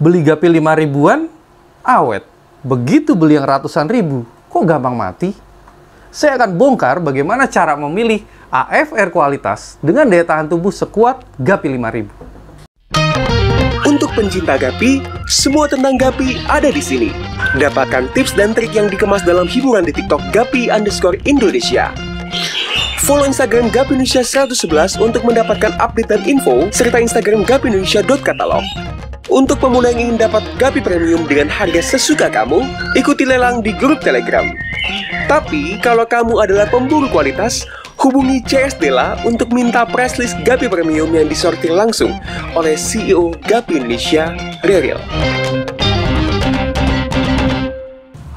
Beli Gapi 5 ribuan, awet. Begitu beli yang ratusan ribu, kok gampang mati? Saya akan bongkar bagaimana cara memilih AFR kualitas dengan daya tahan tubuh sekuat Gapi 5 ribu. Untuk pencinta Gapi, semua tentang Gapi ada di sini. Dapatkan tips dan trik yang dikemas dalam hiburan di TikTok Gapi_Indonesia. Follow Instagram Gapi Indonesia 111 untuk mendapatkan update dan info, serta Instagram gapiindonesia.catalog. Untuk pemula yang ingin dapat Gapi Premium dengan harga sesuka kamu, ikuti lelang di grup Telegram. Tapi, kalau kamu adalah pemburu kualitas, hubungi CS Dela untuk minta price list Gapi Premium yang disortir langsung oleh CEO Gapi Indonesia, Reril.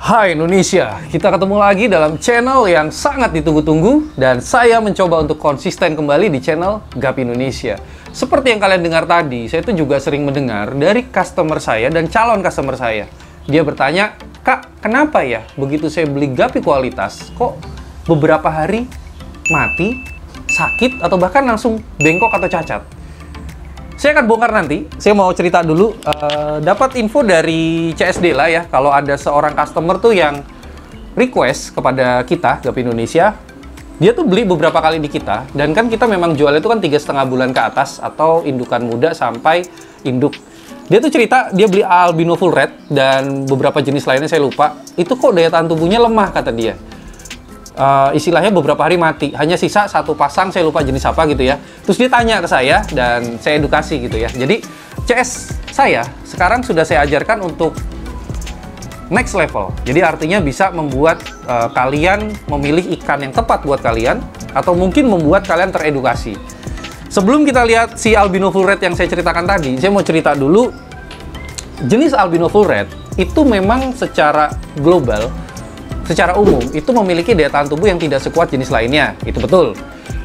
Hai Indonesia, kita ketemu lagi dalam channel yang sangat ditunggu-tunggu dan saya mencoba untuk konsisten kembali di channel Gapi Indonesia. Seperti yang kalian dengar tadi, saya itu juga sering mendengar dari customer saya dan calon customer saya. Dia bertanya, "Kak, kenapa ya begitu saya beli Gapi kualitas, kok beberapa hari mati, sakit, atau bahkan langsung bengkok atau cacat?" Saya akan bongkar nanti. Saya mau cerita dulu, dapat info dari CSD lah ya, kalau ada seorang customer tuh yang request kepada kita, Gapi Indonesia, dia tuh beli beberapa kali di kita, dan kan kita memang jualnya itu kan 3,5 bulan ke atas, atau indukan muda sampai induk. Dia tuh cerita, dia beli albino full red, dan beberapa jenis lainnya saya lupa, itu kok daya tahan tubuhnya lemah, kata dia. Istilahnya beberapa hari mati, hanya sisa satu pasang, saya lupa jenis apa gitu ya. Terus dia tanya ke saya dan saya edukasi gitu ya. Jadi CS saya sekarang sudah saya ajarkan untuk next level. Jadi artinya bisa membuat kalian memilih ikan yang tepat buat kalian, atau mungkin membuat kalian teredukasi. Sebelum kita lihat si albino full red yang saya ceritakan tadi, saya mau cerita dulu jenis albino full red itu memang secara global, secara umum, itu memiliki daya tahan tubuh yang tidak sekuat jenis lainnya. Itu betul.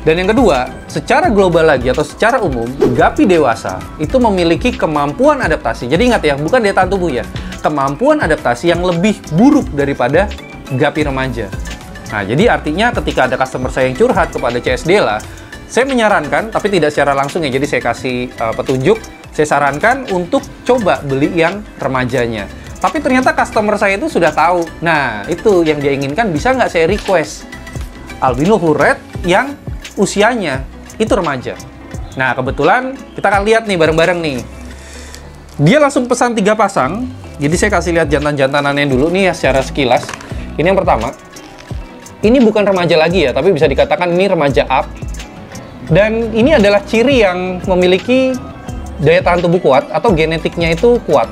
Dan yang kedua, secara global lagi atau secara umum, Gapi dewasa itu memiliki kemampuan adaptasi. Jadi ingat ya, bukan daya tahan tubuh ya. Kemampuan adaptasi yang lebih buruk daripada Gapi remaja. Nah, jadi artinya ketika ada customer saya yang curhat kepada CSD lah, saya menyarankan, tapi tidak secara langsung ya, jadi saya kasih petunjuk, saya sarankan untuk coba beli yang remajanya. Tapi ternyata customer saya itu sudah tahu. Nah, itu yang dia inginkan, bisa nggak saya request albino full red yang usianya itu remaja. Nah, kebetulan kita akan lihat nih bareng-bareng nih. Dia langsung pesan 3 pasang. Jadi saya kasih lihat jantan-jantanannya dulu nih ya secara sekilas. Ini yang pertama. Ini bukan remaja lagi ya, tapi bisa dikatakan ini remaja up. Dan ini adalah ciri yang memiliki daya tahan tubuh kuat atau genetiknya itu kuat.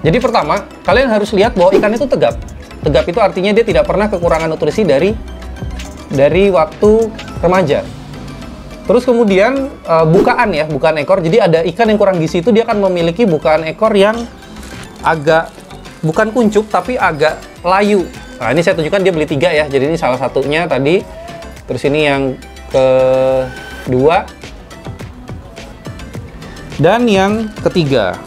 Jadi pertama, kalian harus lihat bahwa ikan itu tegap. Tegap itu artinya dia tidak pernah kekurangan nutrisi dari waktu remaja. Terus kemudian bukaan ya, bukaan ekor. Jadi ada ikan yang kurang gizi itu dia akan memiliki bukaan ekor yang agak, bukan kuncup, tapi agak layu. Nah, ini saya tunjukkan dia beli 3 ya. Jadi ini salah satunya tadi. Terus ini yang kedua. Dan yang ketiga.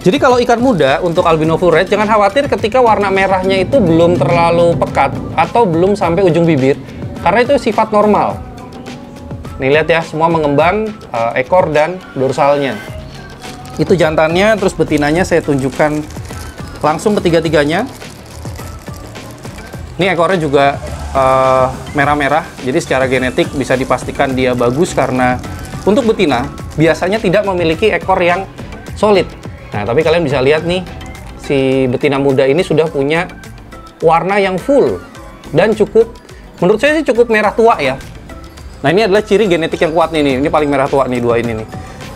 Jadi kalau ikan muda untuk albino full red, jangan khawatir ketika warna merahnya itu belum terlalu pekat atau belum sampai ujung bibir, karena itu sifat normal. Nih lihat ya, semua mengembang ekor dan dorsalnya. Itu jantannya, terus betinanya saya tunjukkan langsung ketiga-tiganya. Ini ekornya juga merah-merah, jadi secara genetik bisa dipastikan dia bagus karena untuk betina biasanya tidak memiliki ekor yang solid. Nah, tapi kalian bisa lihat nih, si betina muda ini sudah punya warna yang full dan cukup, menurut saya sih cukup merah tua ya. Nah, ini adalah ciri genetik yang kuat nih, ini paling merah tua nih, 2 ini nih.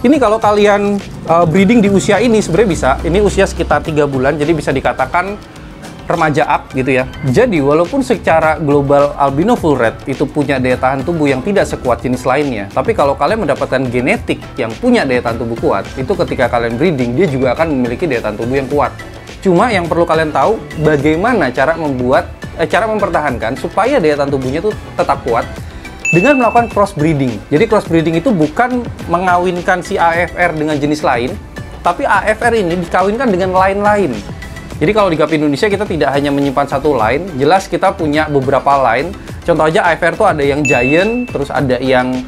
Ini kalau kalian breeding di usia ini sebenarnya bisa, ini usia sekitar 3 bulan, jadi bisa dikatakan remaja up gitu ya. Jadi walaupun secara global albino full red itu punya daya tahan tubuh yang tidak sekuat jenis lainnya, tapi kalau kalian mendapatkan genetik yang punya daya tahan tubuh kuat, itu ketika kalian breeding dia juga akan memiliki daya tahan tubuh yang kuat. Cuma yang perlu kalian tahu bagaimana cara mempertahankan supaya daya tahan tubuhnya itu tetap kuat dengan melakukan cross breeding. Jadi cross breeding itu bukan mengawinkan si AFR dengan jenis lain, tapi AFR ini dikawinkan dengan lain-lain. Jadi kalau di Gapi Indonesia kita tidak hanya menyimpan satu line, jelas kita punya beberapa line. Contoh aja AFR tuh ada yang giant, terus ada yang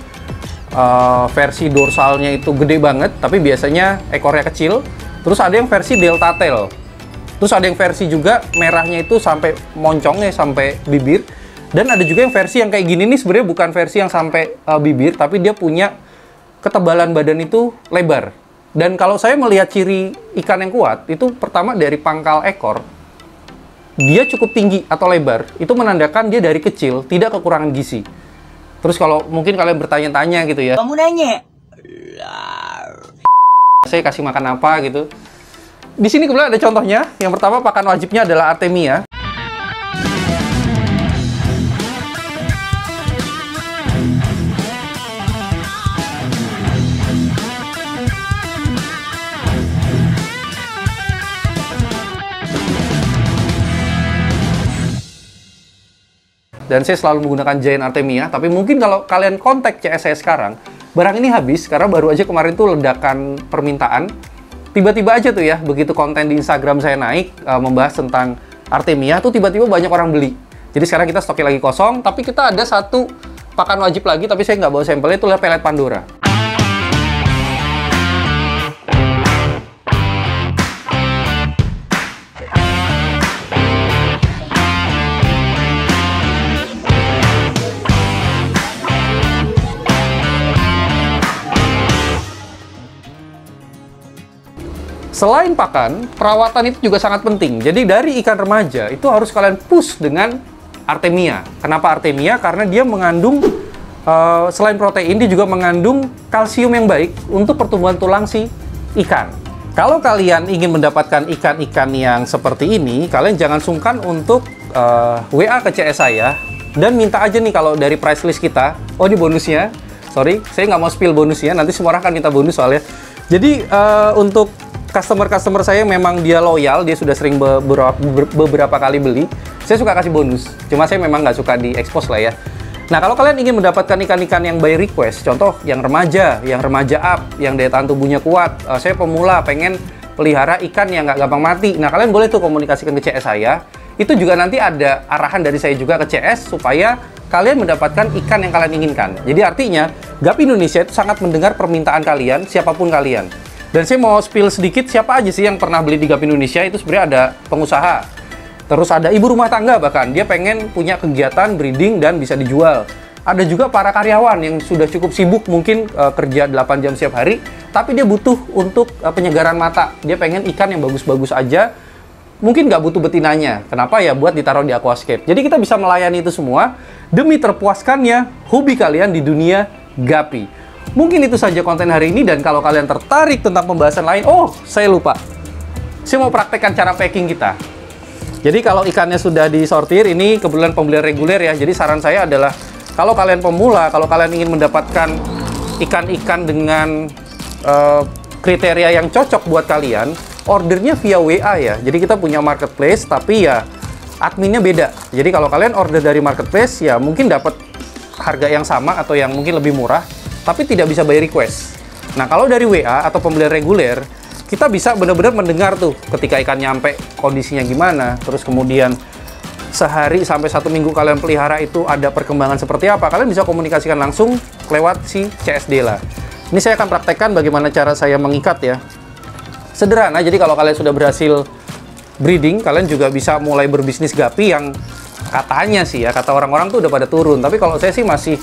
versi dorsalnya itu gede banget, tapi biasanya ekornya kecil. Terus ada yang versi delta tail. Terus ada yang versi juga merahnya itu sampai moncongnya, sampai bibir. Dan ada juga yang versi yang kayak gini nih, sebenarnya bukan versi yang sampai bibir, tapi dia punya ketebalan badan itu lebar. Dan kalau saya melihat ciri ikan yang kuat, itu pertama dari pangkal ekor, dia cukup tinggi atau lebar. Itu menandakan dia dari kecil tidak kekurangan gizi. Terus kalau mungkin kalian bertanya-tanya gitu ya, kamu nanya, saya kasih makan apa gitu. Di sini kebetulan ada contohnya. Yang pertama pakan wajibnya adalah Artemia. Dan saya selalu menggunakan Giant Artemia, tapi mungkin kalau kalian kontak CS saya sekarang, barang ini habis, karena baru aja kemarin tuh ledakan permintaan. Tiba-tiba aja tuh ya, begitu konten di Instagram saya naik, membahas tentang Artemia, tuh tiba-tiba banyak orang beli. Jadi sekarang kita stoknya lagi kosong, tapi kita ada satu pakan wajib lagi, tapi saya nggak bawa sampelnya, itu adalah pelet Pandora. Selain pakan, perawatan itu juga sangat penting. Jadi dari ikan remaja itu harus kalian push dengan Artemia. Kenapa Artemia? Karena dia mengandung, selain protein, dia juga mengandung kalsium yang baik untuk pertumbuhan tulang si ikan. Kalau kalian ingin mendapatkan ikan-ikan yang seperti ini, kalian jangan sungkan untuk WA ke CS saya. Dan minta aja nih kalau dari price list kita, oh ini bonusnya. Sorry, saya nggak mau spill bonusnya, nanti semua orang akan minta bonus soalnya. Jadi untuk customer saya memang dia loyal, dia sudah sering beberapa kali beli. Saya suka kasih bonus, cuma saya memang nggak suka di-expose lah ya. Nah, kalau kalian ingin mendapatkan ikan-ikan yang by request, contoh yang remaja up, yang daya tahan tubuhnya kuat, saya pemula, pengen pelihara ikan yang nggak gampang mati. Nah, kalian boleh tuh komunikasikan ke CS saya. Itu juga nanti ada arahan dari saya juga ke CS, supaya kalian mendapatkan ikan yang kalian inginkan. Jadi artinya, Gapi Indonesia itu sangat mendengar permintaan kalian, siapapun kalian. Dan saya mau spill sedikit, siapa aja sih yang pernah beli di Gapi Indonesia, itu sebenarnya ada pengusaha. Terus ada ibu rumah tangga bahkan, dia pengen punya kegiatan breeding dan bisa dijual. Ada juga para karyawan yang sudah cukup sibuk, mungkin kerja 8 jam setiap hari, tapi dia butuh untuk penyegaran mata. Dia pengen ikan yang bagus-bagus aja, mungkin nggak butuh betinanya. Kenapa ya? Buat ditaruh di aquascape. Jadi kita bisa melayani itu semua, demi terpuaskannya hobi kalian di dunia Gapi. Mungkin itu saja konten hari ini, dan kalau kalian tertarik tentang pembahasan lain, oh saya lupa, saya mau praktekkan cara packing kita. Jadi kalau ikannya sudah disortir, ini kebetulan pembelian reguler ya, jadi saran saya adalah kalau kalian pemula, kalau kalian ingin mendapatkan ikan-ikan dengan kriteria yang cocok buat kalian, ordernya via WA ya. Jadi kita punya marketplace, tapi ya adminnya beda. Jadi kalau kalian order dari marketplace, ya mungkin dapat harga yang sama atau yang mungkin lebih murah, tapi tidak bisa by request. Nah, kalau dari WA atau pembelian reguler, kita bisa benar-benar mendengar tuh ketika ikan nyampe kondisinya gimana, terus kemudian sehari sampai 1 minggu kalian pelihara itu ada perkembangan seperti apa, kalian bisa komunikasikan langsung lewat si CSD lah. Ini saya akan praktekkan bagaimana cara saya mengikat ya. Sederhana, jadi kalau kalian sudah berhasil breeding, kalian juga bisa mulai berbisnis Gapi yang katanya sih ya, kata orang-orang tuh udah pada turun. Tapi kalau saya sih masih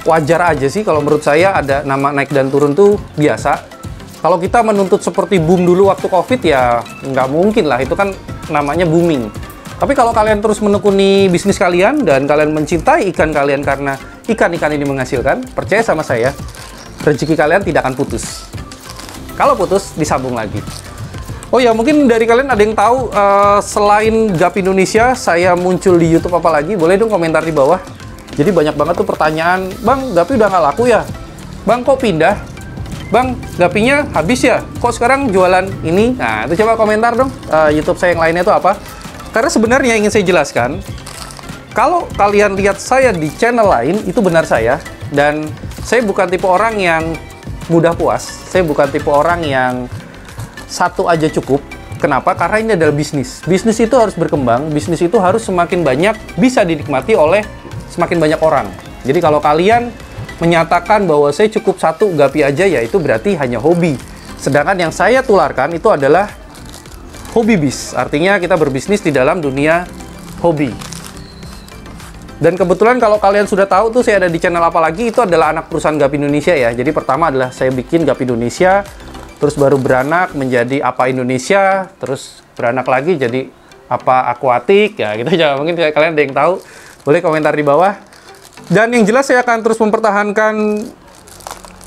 wajar aja sih, kalau menurut saya ada nama naik dan turun tuh biasa. Kalau kita menuntut seperti boom dulu waktu COVID ya nggak mungkin lah, itu kan namanya booming. Tapi kalau kalian terus menekuni bisnis kalian dan kalian mencintai ikan kalian karena ikan-ikan ini menghasilkan, percaya sama saya, rezeki kalian tidak akan putus. Kalau putus, disambung lagi. Oh ya, mungkin dari kalian ada yang tahu selain Gapi Indonesia, saya muncul di YouTube apa lagi? Boleh dong komentar di bawah. Jadi banyak banget tuh pertanyaan, Bang, Gapi udah nggak laku ya? Bang, kok pindah? Bang, Gapinya habis ya? Kok sekarang jualan ini? Nah, itu coba komentar dong, YouTube saya yang lainnya itu apa? Karena sebenarnya ingin saya jelaskan, kalau kalian lihat saya di channel lain, itu benar saya. Dan saya bukan tipe orang yang mudah puas. Saya bukan tipe orang yang satu aja cukup. Kenapa? Karena ini adalah bisnis. Bisnis itu harus berkembang, bisnis itu harus semakin banyak bisa dinikmati oleh semakin banyak orang. Jadi kalau kalian menyatakan bahwa saya cukup satu Gapi aja, ya itu berarti hanya hobi. Sedangkan yang saya tularkan itu adalah hobi bis, artinya kita berbisnis di dalam dunia hobi. Dan kebetulan kalau kalian sudah tahu tuh saya ada di channel apa lagi, itu adalah anak perusahaan Gapi Indonesia ya. Jadi pertama adalah saya bikin Gapi Indonesia, terus baru beranak menjadi Apa Indonesia, terus beranak lagi jadi Apa Aquatic ya gitu aja. Mungkin kalian ada yang tahu, boleh komentar di bawah. Dan yang jelas saya akan terus mempertahankan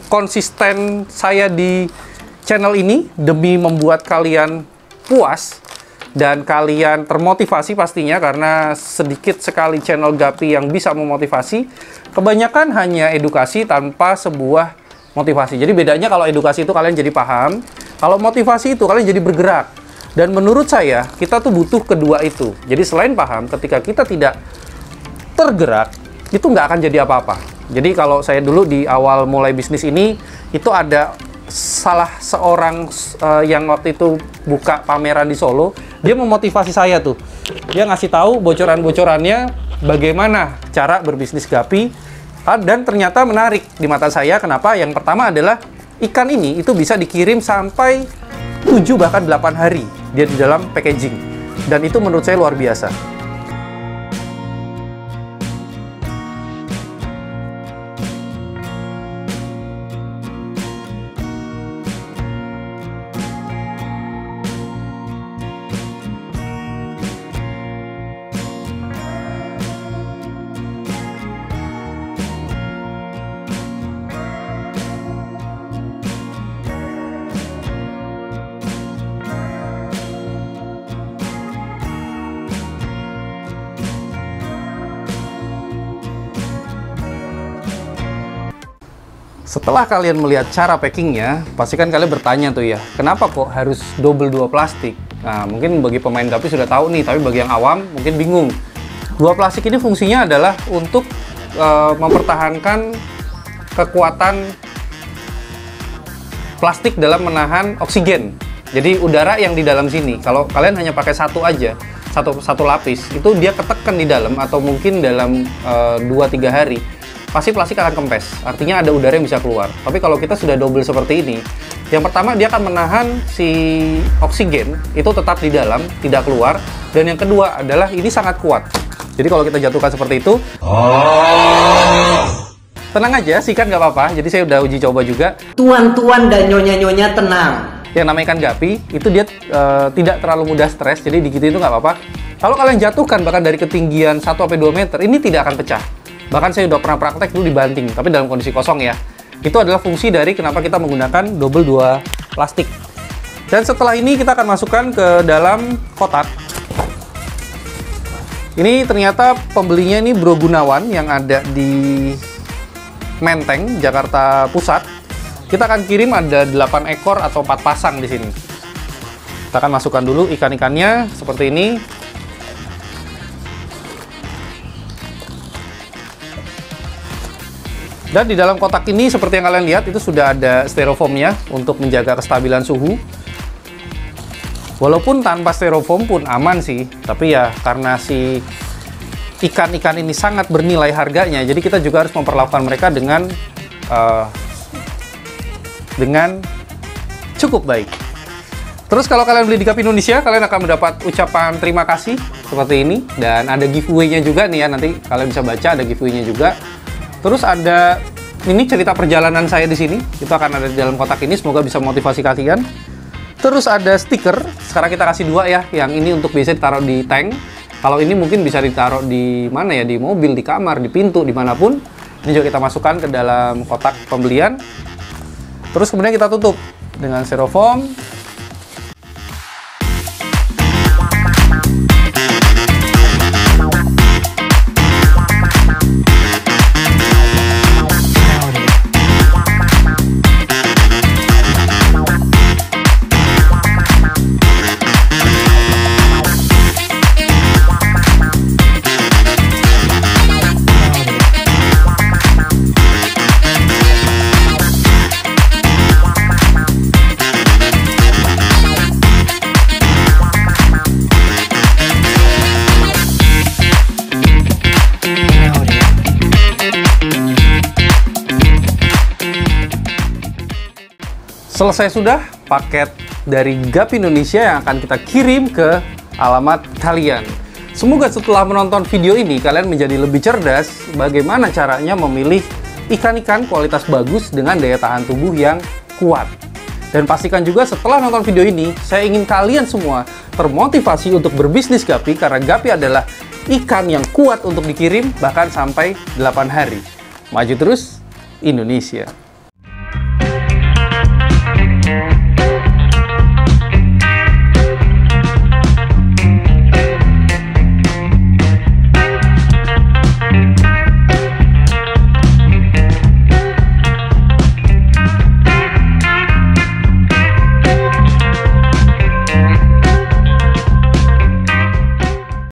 konsisten saya di channel ini demi membuat kalian puas dan kalian termotivasi pastinya, karena sedikit sekali channel Gapi yang bisa memotivasi. Kebanyakan hanya edukasi tanpa sebuah motivasi. Jadi bedanya kalau edukasi itu kalian jadi paham, kalau motivasi itu kalian jadi bergerak. Dan menurut saya kita tuh butuh kedua itu. Jadi selain paham, ketika kita tidak tergerak itu nggak akan jadi apa-apa. Jadi kalau saya dulu di awal mulai bisnis ini, itu ada salah seorang yang waktu itu buka pameran di Solo, dia memotivasi saya tuh. Dia ngasih tahu bocoran-bocorannya bagaimana cara berbisnis Gapi, dan ternyata menarik di mata saya. Kenapa? Yang pertama adalah ikan ini itu bisa dikirim sampai 7 bahkan 8 hari dia di dalam packaging. Dan itu menurut saya luar biasa. Setelah kalian melihat cara packingnya, pasti kan kalian bertanya tuh ya, kenapa kok harus double 2 plastik? Nah, mungkin bagi pemain Gapi sudah tahu nih, tapi bagi yang awam mungkin bingung. 2 plastik ini fungsinya adalah untuk mempertahankan kekuatan plastik dalam menahan oksigen. Jadi udara yang di dalam sini, kalau kalian hanya pakai satu aja, satu lapis, itu dia ketekan di dalam atau mungkin dalam 2-3 hari, pasti plastik akan kempes, artinya ada udara yang bisa keluar. Tapi kalau kita sudah double seperti ini, yang pertama dia akan menahan si oksigen itu tetap di dalam, tidak keluar. Dan yang kedua adalah ini sangat kuat. Jadi kalau kita jatuhkan seperti itu, tenang aja, sih kan nggak apa-apa. Jadi saya udah uji coba juga. Tuan-tuan dan nyonya-nyonya tenang. Yang namanya ikan Gapi itu dia tidak terlalu mudah stres, jadi digituin itu nggak apa-apa. Kalau kalian jatuhkan bahkan dari ketinggian 1-2 meter, ini tidak akan pecah. Bahkan saya udah pernah praktek dulu dibanting, tapi dalam kondisi kosong ya. Itu adalah fungsi dari kenapa kita menggunakan double 2 plastik. Dan setelah ini kita akan masukkan ke dalam kotak. Ini ternyata pembelinya ini Bro Gunawan yang ada di Menteng, Jakarta Pusat. Kita akan kirim ada 8 ekor atau 4 pasang di sini. Kita akan masukkan dulu ikan-ikannya seperti ini. Dan di dalam kotak ini seperti yang kalian lihat itu sudah ada styrofoamnya untuk menjaga kestabilan suhu. Walaupun tanpa styrofoam pun aman sih, tapi ya karena si ikan-ikan ini sangat bernilai harganya, jadi kita juga harus memperlakukan mereka dengan cukup baik. Terus kalau kalian beli di Gapi Indonesia, kalian akan mendapat ucapan terima kasih seperti ini, dan ada giveaway-nya juga nih ya, nanti kalian bisa baca ada giveaway-nya juga. Terus ada ini cerita perjalanan saya di sini, itu akan ada di dalam kotak ini, semoga bisa memotivasi kalian. Terus ada stiker, sekarang kita kasih 2 ya, yang ini untuk biasa ditaruh di tank. Kalau ini mungkin bisa ditaruh di mana ya, di mobil, di kamar, di pintu, dimanapun. Ini juga kita masukkan ke dalam kotak pembelian. Terus kemudian kita tutup dengan styrofoam. Selesai sudah paket dari Gapi Indonesia yang akan kita kirim ke alamat kalian. Semoga setelah menonton video ini kalian menjadi lebih cerdas bagaimana caranya memilih ikan-ikan kualitas bagus dengan daya tahan tubuh yang kuat. Dan pastikan juga setelah nonton video ini, saya ingin kalian semua termotivasi untuk berbisnis Gapi karena Gapi adalah ikan yang kuat untuk dikirim bahkan sampai 8 hari. Maju terus, Indonesia!